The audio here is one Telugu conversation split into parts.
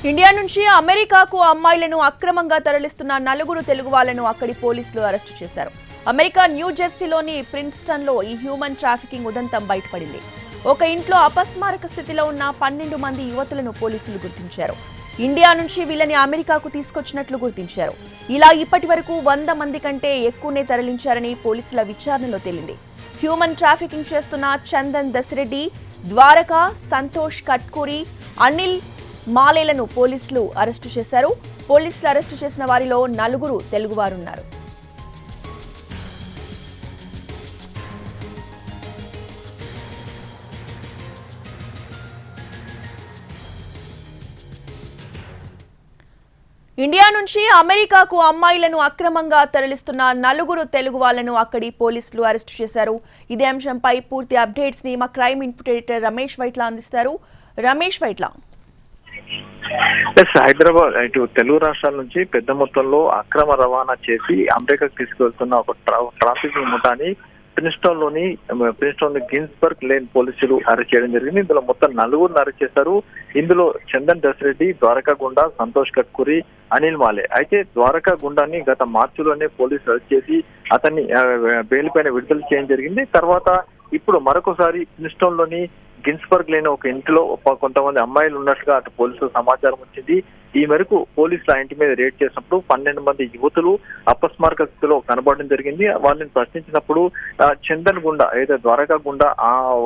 ఇండియా నుంచి అమెరికాకు అమ్మాయిలను అక్రమంగా తరలిస్తున్న నలుగురు తెలుగు వాళ్లను అక్కడి పోలీసులు అరెస్టు చేశారు. అమెరికా న్యూ జెర్సీలోని ప్రిన్స్టన్లో ఈ హ్యూమన్ ట్రాఫికింగ్ ఉదంతం బయటపడింది. ఒక ఇంట్లో అపస్మారక స్థితిలో ఉన్న 12 మంది యువతులను పోలీసులు గుర్తించారు. ఇండియా నుంచి వీళ్ళని అమెరికాకు తీసుకొచ్చినట్లు గుర్తించారు. ఇలా ఇప్పటి వరకు 100 మంది కంటే ఎక్కువనే తరలించారని పోలీసుల విచారణలో తేలింది. హ్యూమన్ ట్రాఫికింగ్ చేస్తున్న చందన్ దసిరెడ్డి, ద్వారకా, సంతోష్ కట్కూరి, అనిల్ మాలేలను పోలీసులు అరెస్టు చేశారు. పోలీసులు అరెస్టు చేసిన వారిలో 4 తెలుగువారున్నారు. ఇండియా నుంచి అమెరికాకు అమ్మాయిలను అక్రమంగా తరలిస్తున్న 4 తెలుగు వాళ్లను అక్కడి పోలీసులు అరెస్టు చేశారు. ఇదే అంశంపై పూర్తి అప్డేట్స్ ని మా క్రైమ్ ఇన్పుటేటర్ రమేష్ వైట్ల అందిస్తారు. రమేష్ వైట్ల, హైదరాబాద్ ఇటు తెలుగు రాష్ట్రాల నుంచి పెద్ద మొత్తంలో అక్రమ రవాణా చేసి అమెరికాకు తీసుకువెళ్తున్న ఒక ట్రాఫికింగ్ ముఠాని ప్రిన్స్టన్ గిన్స్బర్గ్ లేన్ పోలీసులు అరెస్ట్ చేయడం జరిగింది. ఇందులో మొత్తం 4 అరెస్ట్ చేశారు. ఇందులో చందన్ దసిరెడ్డి, ద్వారకా గుండా, సంతోష్ కట్కూరి, అనిల్ మాలే. అయితే ద్వారకా గుండాని గత మార్చిలోనే పోలీసులు అరెస్ట్ చేసి అతన్ని బెయిల్ పైన విడుదల చేయడం జరిగింది. తర్వాత ఇప్పుడు మరొకసారి ప్రిన్స్టన్ లోని గిన్స్బర్గ్ లేని ఒక ఇంట్లో కొంతమంది అమ్మాయిలు ఉన్నట్టుగా అటు పోలీసులు సమాచారం వచ్చింది. ఈ మేరకు పోలీసులు ఆ ఇంటి మీద రేడ్ చేసినప్పుడు 12 మంది యువతులు అపస్మారక స్థితిలో కనబడడం జరిగింది. వాళ్ళని ప్రశ్నించినప్పుడు చందన్ గుండా ఏదైతే ద్వారకా గుండా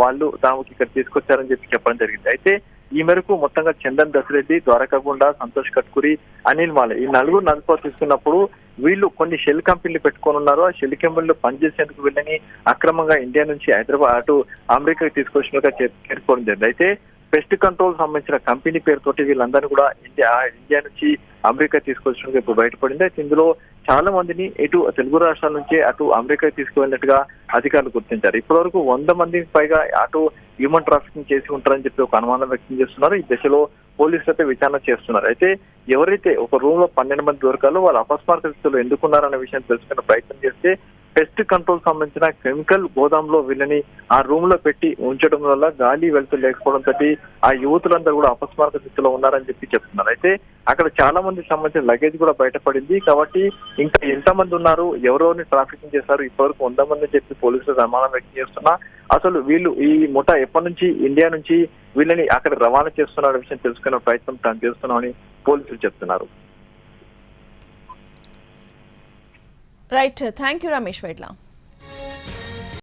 వాళ్ళు తాముకి ఇక్కడ తీసుకొచ్చారని చెప్పడం జరిగింది. అయితే ఈ మేరకు మొత్తంగా చందన్ దసిరెడ్డి, ద్వారకా గుండా, సంతోష్ కట్కూరి, అనిల్ మాలే ఈ 4 నలుగురు తీసుకున్నప్పుడు వీళ్ళు కొన్ని షెల్ కంపెనీలు పెట్టుకొని ఉన్నారు. ఆ షెల్ కంపెనీలు పనిచేసేందుకు వీళ్ళని అక్రమంగా ఇండియా నుంచి హైదరాబాద్ అటు అమెరికాకి తీసుకొచ్చినట్టుగా చేరుకోవడం జరిగింది. అయితే పెస్ట్ కంట్రోల్ సంబంధించిన కంపెనీ పేరుతోటి వీళ్ళందరినీ కూడా ఇండియా నుంచి అమెరికా తీసుకొచ్చినట్టుగా ఇప్పుడు బయటపడింది. అయితే ఇందులో చాలా మందిని ఇటు తెలుగు రాష్ట్రాల నుంచి అటు అమెరికా తీసుకువెళ్ళినట్టుగా అధికారులు గుర్తించారు. ఇప్పటి వరకు 100 మందికి పైగా అటు హ్యూమన్ ట్రాఫికింగ్ చేసి ఉంటారని చెప్పి ఒక అనుమానం వ్యక్తం చేస్తున్నారు. ఈ దశలో పోలీసులు అయితే విచారణ చేస్తున్నారు. అయితే ఎవరైతే ఒక రూమ్ లో 12 మంది దొరకాలో వాళ్ళు అపస్మారక స్థితిలో ఎందుకున్నారన్న విషయం తెలుసుకునే ప్రయత్నం చేస్తే పెస్ట్ కంట్రోల్ సంబంధించిన కెమికల్ గోదాంలో వీళ్ళని ఆ రూమ్ లో పెట్టి ఉంచడం వల్ల గాలి వెళ్తూ లేకపోవడంతో ఆ యువతులందరూ కూడా అపస్మారక స్థితిలో ఉన్నారని చెప్తున్నారు. అయితే అక్కడ చాలా మంది సంబంధించిన లగేజ్ కూడా బయటపడింది. కాబట్టి ఇంకా ఎంతమంది ఉన్నారు, ఎవరెవరిని ట్రాఫికింగ్ చేశారు, ఇప్పటివరకు 100 మంది చెప్పి పోలీసులు అనుమానం వ్యక్తం చేస్తున్నా అసలు వీళ్ళు ఈ ముఠా ఎప్పటి నుంచి ఇండియా నుంచి వీళ్ళని అక్కడ రవాణా చేస్తున్న విషయం తెలుసుకునే ప్రయత్నం తాను చేస్తున్నామని పోలీసులు చెప్తున్నారు. Right, thank you Ramesh Vaitla.